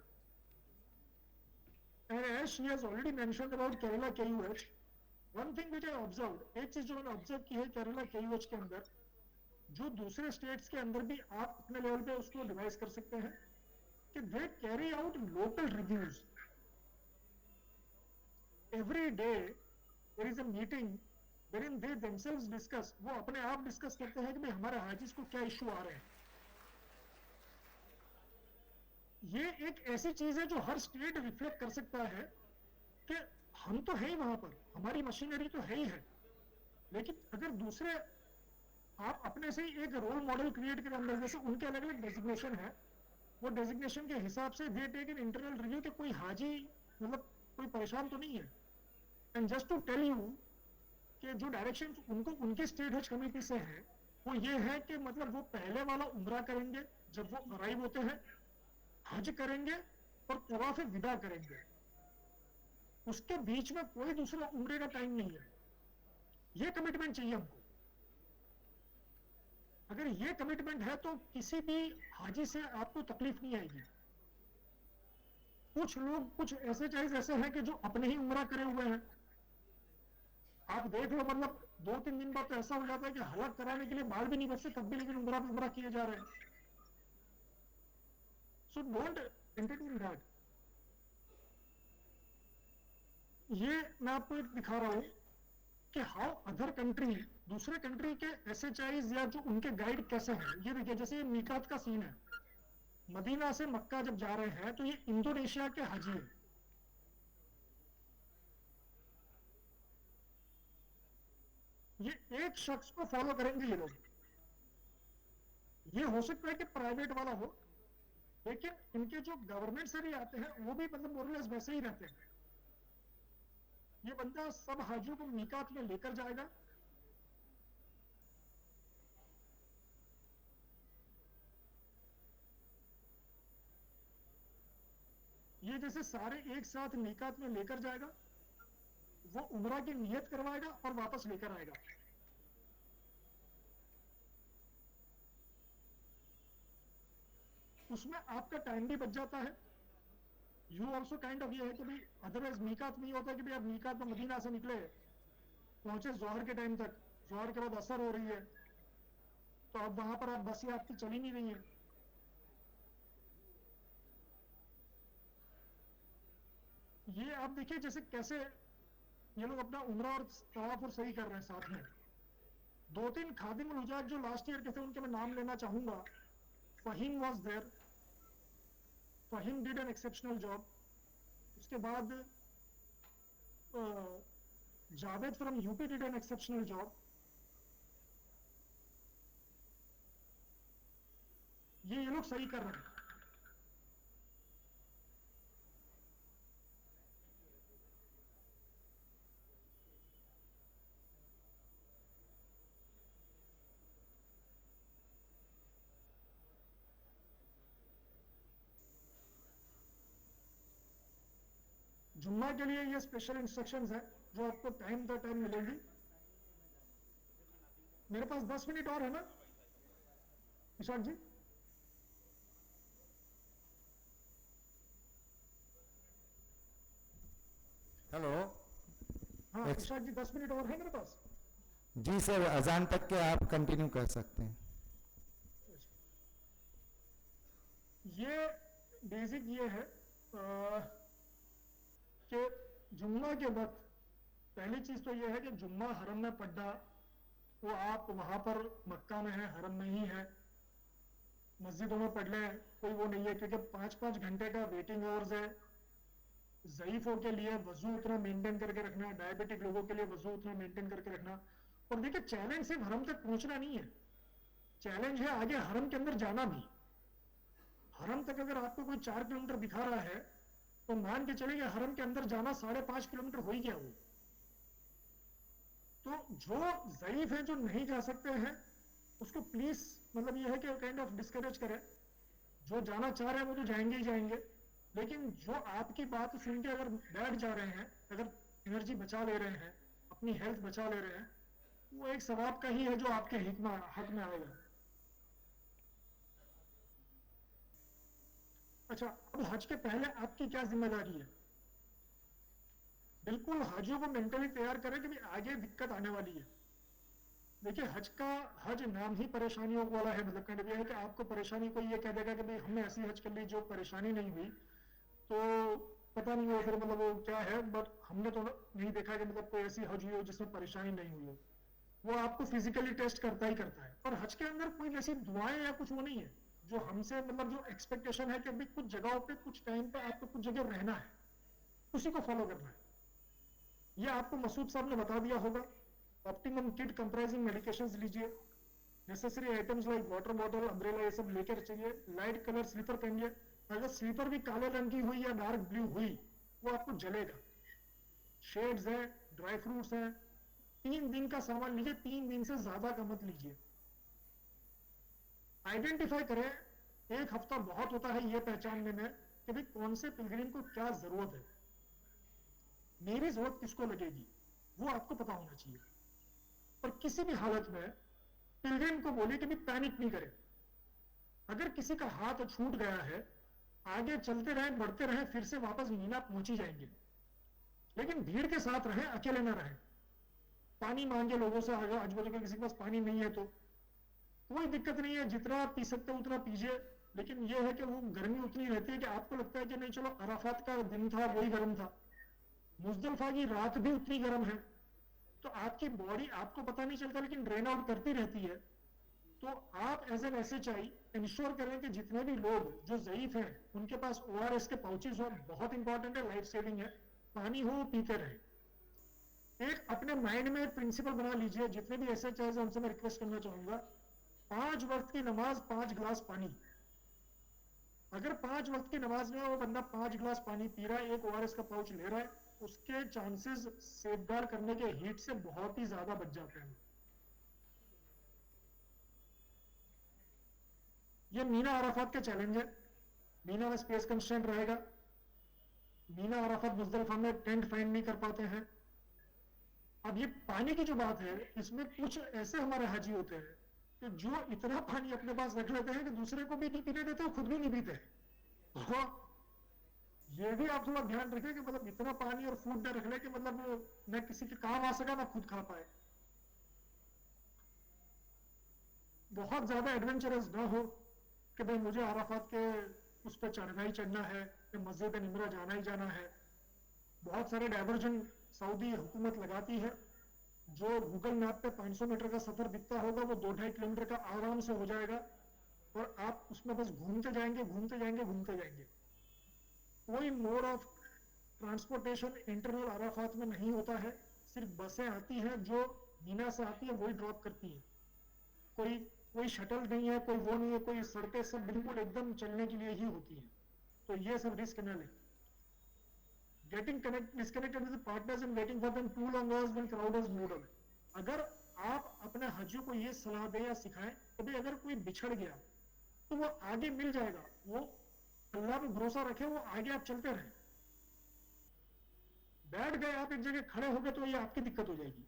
And as she has already mentioned about Kerala KUH, one thing which I observed, एक चीज जो मैंने observe की है Kerala KUH के अंदर, जो दूसरे स्टेट्स के अंदर भी आप अपने लेवल पे उसको डिवाइस कर सकते हैं, कि they carry out local reviews. Every day there is a meeting wherein they themselves discuss, वो अपने आप डिस्कस करते हैं कि भाई हमारे हाजीज को क्या इशू आ रहे हैं। ये एक ऐसी चीज है जो हर स्टेट रिफ्लेक्ट कर सकता है कि हम तो है ही वहां पर, हमारी मशीनरी तो है ही है, लेकिन अगर दूसरे आप अपने से ही एक रोल मॉडल क्रिएट करें अंदर, जैसे उनके अलग अलग डेजिग्नेशन है, वो डेजिग्नेशन के हिसाब से they take in internal review कि कोई हाजी मतलब कोई परेशान तो नहीं है। And just to tell you कि जो डायरेक्शन उनको उनके स्टेट हज कमेटी से है, वो ये है कि मतलब वो पहले वाला उम्रा करेंगे जब वो अराइव होते हैं, हज करेंगे और तवाफ विदा करेंगे, उसके बीच में कोई दूसरा उम्रे का टाइम नहीं है। ये कमिटमेंट चाहिए हमको। अगर ये कमिटमेंट है तो किसी भी हाजी से आपको तकलीफ नहीं आएगी। कुछ लोग, कुछ ऐसे चाइज ऐसे हैं कि जो अपने ही उम्रा करे हुए हैं, आप देख लो, मतलब 2-3 दिन बाद तो ऐसा हो जाता है कि हलक कराने के लिए बाल भी नहीं बचते तब भी लेकिन उम्रा पे उम्रा किए जा रहे हैं। So don't entertain that. ये मैं आपको एक दिखा रहा हूं कि हाउ अदर कंट्री, दूसरे कंट्री के SHIs या जो उनके गाइड कैसे हैं। ये देखिए, जैसे ये मीकात का सीन है, मदीना से मक्का जब जा रहे हैं तो ये इंडोनेशिया के हाजी है, ये एक शख्स को फॉलो करेंगे ये लोग। ये हो सकता है कि प्राइवेट वाला हो, लेकिन इनके जो गवर्नमेंट से भी आते हैं वो भी मतलब मोरलेस वैसे ही रहते हैं। ये बंदा सब हाजियों को मीकात में लेकर जाएगा, ये जैसे सारे एक साथ मीकात में लेकर जाएगा, वो उम्रा की नियत करवाएगा और वापस लेकर आएगा। उसमें आपका टाइम भी बच जाता है। यू ऑल्सो काइंड ऑफ ये है कि भाई अदरवाइज मीकात नहीं होता कि भाई आप मीकात में मदीना से निकले, पहुंचे जोहर के टाइम तक, जोहर के बाद असर हो रही है, तो अब वहां पर आप बस ही आपकी चली नहीं रही है। ये आप देखिए जैसे कैसे ये लोग अपना उम्रा और तवाफ और सही कर रहे हैं साथ में। 2-3 खादिम हुजाज जो लास्ट ईयर के थे उनके मैं नाम लेना चाहूंगा। Faheem was there, Faheem did an exceptional job. उसके बाद Javed from UP did an exceptional job. ये लोग सही कर रहे हैं. जुम्मा के लिए ये स्पेशल इंस्ट्रक्शंस है जो आपको टाइम टू टाइम मिलेगी. मेरे पास 10 मिनट और है ना इशाक जी? हेलो. हाँ इशाक जी 10 मिनट और है मेरे पास. जी सर, अजान तक के आप कंटिन्यू कर सकते हैं. ये बेसिक ये है कि जुम्मा के वक्त पहली चीज तो ये है कि जुम्मा हरम में पढ़ना, वो आप वहां पर मक्का में है, हरम में ही है, मस्जिदों में पढ़ लें, कोई वो नहीं है, क्योंकि 5-5 घंटे का वेटिंग आवर्स है. ज़ईफों के लिए वजू उतना मेंटेन करके रखना, डायबिटिक लोगों के लिए वजू उतना मेंटेन करके रखना. और देखिए चैलेंज सिर्फ हरम तक पहुंचना नहीं है, चैलेंज है आगे हरम के अंदर जाना भी. हरम तक अगर आपको कोई 4 किलोमीटर दिखा रहा है तो मान के चलिए हरम के अंदर जाना 5.5 किलोमीटर हो ही गया वो. तो जो ज़ईफ है, जो नहीं जा सकते हैं, उसको प्लीज मतलब ये है कि काइंड ऑफ डिस्करेज करें. जो जाना चाह रहे हैं वो तो जाएंगे ही जाएंगे, लेकिन जो आपकी बात सुन के अगर बैठ जा रहे हैं, अगर एनर्जी बचा ले रहे हैं, अपनी हेल्थ बचा ले रहे हैं, वो एक सवाब का ही है जो आपके हक में आएगा. अच्छा, अब हज के पहले आपकी क्या जिम्मेदारी है? बिल्कुल हाजियों को मेंटली तैयार करें कि भी आगे दिक्कत आने वाली है. देखिए हज नाम ही परेशानियों वाला है. मतलब कहने है कि आपको परेशानी कोई ये कह देगा कि भाई हमने ऐसी हज कर ली जो परेशानी नहीं हुई, तो पता नहीं हो फिर मतलब वो क्या है. बट हमने तो नहीं देखा कि मतलब कोई ऐसी हज हुई हो जिसमें परेशानी नहीं हुई हो. वो आपको फिजिकली टेस्ट करता ही करता है. और हज के अंदर कोई वैसी दुआएं या कुछ वो नहीं है जो हमसे मतलब जो एक्सपेक्टेशन है कि अभी कुछ जगहों पे कुछ टाइम पे आपको कुछ जगह रहना है, उसी को फॉलो करना है. ये आपको मसूद साहब ने बता दिया होगा. ऑप्टिमम किट कंप्राइजिंग मेडिकेशंस लीजिए, necessary items like water bottle, umbrella, ये सब लेकर चाहिए. लाइट कलर स्लीपर पहनिए. अगर स्लीपर भी काले रंग की हुई या डार्क ब्लू हुई वो आपको जलेगा. शेड्स है, ड्राई फ्रूट्स है. 3 दिन का सामान लीजिए, 3 दिन से ज्यादा का मत लीजिए. आइडेंटिफाई करें, 1 हफ्ता बहुत होता है ये पहचानने में कि भाई कौन से पिलग्रिम को क्या जरूरत है, मेरी जरूरत किसको लगेगी, वो आपको पता होना चाहिए. और किसी भी हालत में पिलग्रिम को बोलिए कि भाई पैनिक नहीं करें. अगर किसी का हाथ छूट गया है, आगे चलते रहें, बढ़ते रहें, फिर से वापस मीना पहुंच ही जाएंगे. लेकिन भीड़ के साथ रहें, अकेले ना रहें. पानी मांगे लोगों से, अगर आज बजे किसी के पास पानी नहीं है तो कोई दिक्कत नहीं है, जितना पी सकते हो उतना पीजिए. लेकिन यह है कि वो गर्मी उतनी रहती है कि आपको लगता है कि नहीं चलो अराफात का दिन था वही गर्म था, मुजदलिफा की रात भी उतनी गर्म है. तो आपकी बॉडी आपको पता नहीं चलता लेकिन ड्रेन आउट करती रहती है. तो आप एज एन एसएचआई इंश्योर करें कि जितने भी लोग जो ज़ईफ हैं उनके पास ओआरएस के पाउचेस हो. बहुत इंपॉर्टेंट है, लाइफ सेविंग है. पानी हो पीते रहे. एक अपने माइंड में एक प्रिंसिपल बना लीजिए, जितने भी एसएचआई हैं उनसे मैं रिक्वेस्ट करना चाहूंगा, 5 वक्त की नमाज 5 गिलास पानी. अगर 5 वक्त की नमाज में वो बंदा 5 गिलास पानी पी रहा है, एक ओआरएस का पाउच ले रहा है, उसके चांसेस सेफगार्ड करने के हीट से बहुत ही ज्यादा बच जाते हैं. ये मीना अराफात के चैलेंज है. मीना में स्पेस कंस्ट्रेंट रहेगा. मीना अराफात मुजदलिफा में टेंट फाइंड नहीं कर पाते हैं. अब ये पानी की जो बात है, इसमें कुछ ऐसे हमारे हाजी होते हैं कि जो इतना पानी अपने पास रख लेते हैं कि दूसरे को भी नहीं पीने देते और खुद भी नहीं पीते. तो ये भी आप थोड़ा ध्यान रखें कि मतलब इतना पानी और फूड न रख ले कि मतलब न किसी के काम आ सका ना खुद खा पाए. बहुत ज्यादा एडवेंचरस ना हो कि भाई मुझे अराफात के उस पर चढ़ना ही चढ़ना है, कि मस्जिद निमरा जाना ही जाना है. बहुत सारे डाइवर्जन सऊदी हुकूमत लगाती है. जो गूगल मैप पे 500 मीटर का सफर दिखता होगा वो 2-2.5 किलोमीटर का आराम से हो जाएगा. और आप उसमें बस घूमते जाएंगे घूमते जाएंगे घूमते जाएंगे. कोई mode of transportation internal Arafat में नहीं होता है. सिर्फ बसें आती हैं जो मीना से आती है वही ड्रॉप करती हैं, कोई शटल नहीं है, कोई वो नहीं है, कोई सड़कें सब बिल्कुल एकदम चलने के लिए ही होती हैं, तो ये सब रिस्क न लें. Getting disconnected with the partners and waiting for them too long hours will crowd as noodle. अगर आप अपने हाजियों को ये सलाह दें या सिखाएं कि भाई अगर कोई बिछड़ गया तो वो आगे मिल जाएगा, वो अल्लाह पे भरोसा रखें, वो आगे आप चलते रहें. बैठ गए आप एक जगह खड़े हो गए तो ये आपकी दिक्कत हो जाएगी.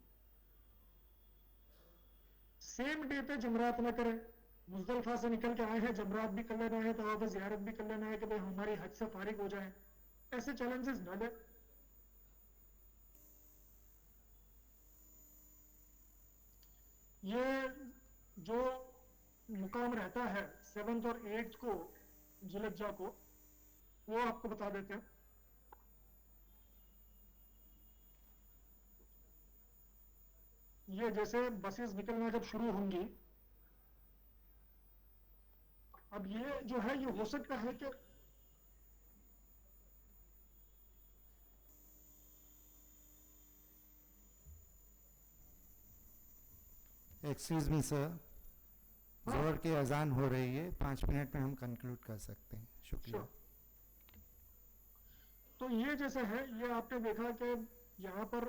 सेम डे पे जमरात ना करें. मुजदलिफा से निकल के आए हैं, जमरात भी कर लेना है, तवाफ ज़ियारत भी कर लेना है कि भाई हमारी हज से फारिग हो जाए. ऐसे चैलेंजेस न लें. ये जो मुकाम रहता है 7th और 8th को जिलहज्जा को, वो आपको बता देते हैं. ये जैसे बसेस निकलना जब शुरू होंगी, अब ये जो है ये हो सकता है कि एक्सक्यूज मी सर, जोहर की अजान हो रही है, 5 मिनट में हम कंक्लूड कर सकते हैं. शुक्रिया. तो ये जैसे है, ये आपने देखा कि यहाँ पर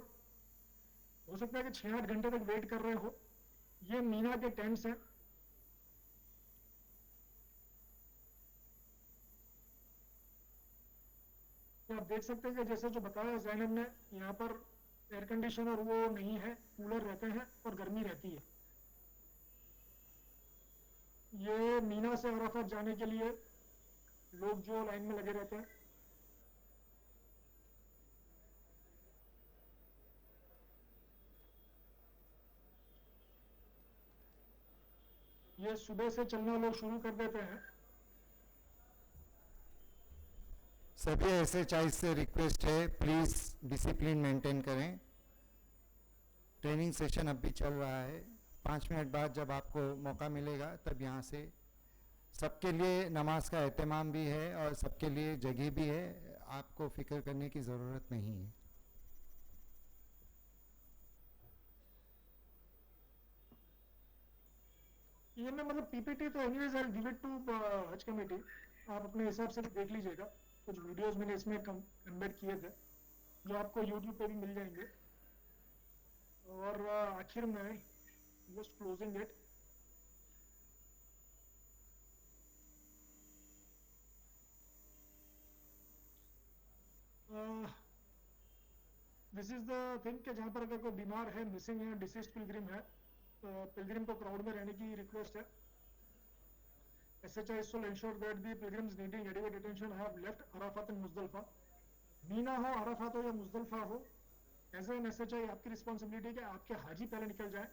हो सकता है कि 6-8 घंटे तक वेट कर रहे हो. ये मीना के टेंट्स हैं. तो आप देख सकते हैं कि जैसे जो बताया ज़ैनब ने, यहाँ पर एयर कंडीशनर वो नहीं है, कूलर रहते हैं और गर्मी रहती है. ये मीना से अराफात जाने के लिए लोग जो लाइन में लगे रहते हैं. ये सुबह से चलना लोग शुरू कर देते हैं. सभी SHI से रिक्वेस्ट है, प्लीज़ डिसिप्लिन मेंटेन करें. ट्रेनिंग सेशन अब भी चल रहा है. 5 मिनट बाद जब आपको मौका मिलेगा तब यहाँ से सबके लिए नमाज का एहतमाम भी है और सबके लिए जगह भी है. आपको फिक्र करने की ज़रूरत नहीं है. ये मैं मतलब पीपीटी तो anyways I give it to Haj Committee, आप अपने हिसाब से देख लीजिएगा. कुछ वीडियोस मैंने इसमें एम्बेड किए थे जो आपको यूट्यूब पे भी मिल जाएंगे. और आखिर में just closing it, this is the thing कि जहाँ पर अगर कोई बीमार है, मिसिंग है, डिसीज्ड पिलग्रिम है, पिलग्रिम को क्राउड में रहने की रिक्वेस्ट है. SHI will ensure that the pilgrims needing adequate attention have left Arafat and Muzdalfa. Meena हो, अराफात हो या मुजदलिफा हो, एज एन SHI आपकी रिस्पॉन्सिबिलिटी है कि आपके हाजी पहले निकल जाए,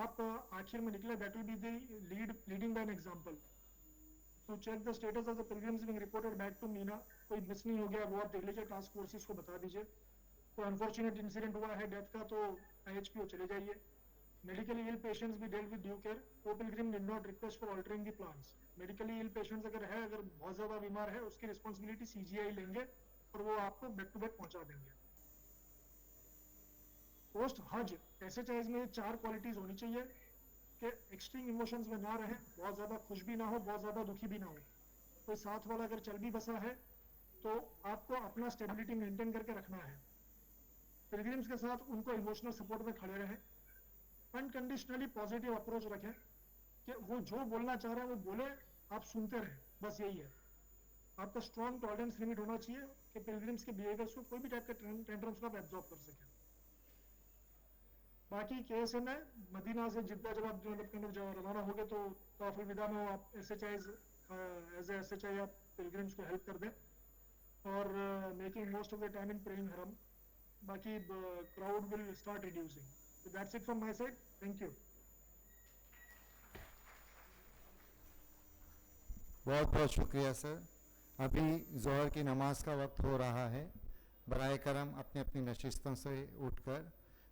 आप आखिर में निकले. That will be the leading by an example. To check the status of the pilgrims being reported back to Mina. कोई मिस नहीं हो गया वो आप देख लीजिए, टास्क फोर्सेस को बता दीजिए. कोई अनफॉर्चुनेट इंसिडेंट हुआ है डेथ का तो IHPO चले जाइए. Medically ill patients be dealt with due care. Co-pilgrim did not request for altering the plans. Medically ill patients अगर है, अगर बहुत ज़्यादा बीमार है, उसकी रिस्पॉन्सिबिलिटी CGI लेंगे और वो आपको बैक टू बैक पहुंचा देंगे. पोस्ट हज SHIs में 4 क्वालिटीज होनी चाहिए कि एक्सट्रीम इमोशंस में ना रहें, बहुत ज़्यादा खुश भी ना हो, बहुत ज़्यादा दुखी भी ना हो. कोई साथ वाला अगर चल भी बसा है तो आपको अपना स्टेबिलिटी मेंटेन करके रखना है. पिलग्रिम्स के साथ उनको इमोशनल सपोर्ट में खड़े रहें. अनकंडीशनली पॉजिटिव अप्रोच रखें कि वो जो बोलना चाह रहे हैं वो बोले, आप सुनते रहें, बस यही है. आपका स्ट्रॉन्ग टॉलरेंस लिमिट होना चाहिए कि पिलग्रिम्स के बिहेवियर्स को, कोई भी टाइप के टेंट्रम्स को आप एब्जॉर्ब कर सकें. बाकी KSM है, मदीना से जिद्दा जब आप मतलब रवाना हो गए तो तवाफ़ुल विदा में आप SHIs एज ए SHI आप पिलग्रिम्स को हेल्प कर दें और making most of the time in praying हरम. बाकी crowd will start reducing. So that's it from my side. Thank you. बहुत बहुत शुक्रिया सर. अभी जोहर की नमाज का वक्त हो रहा है. बराए करम अपनी अपनी नशिस्तों से उठकर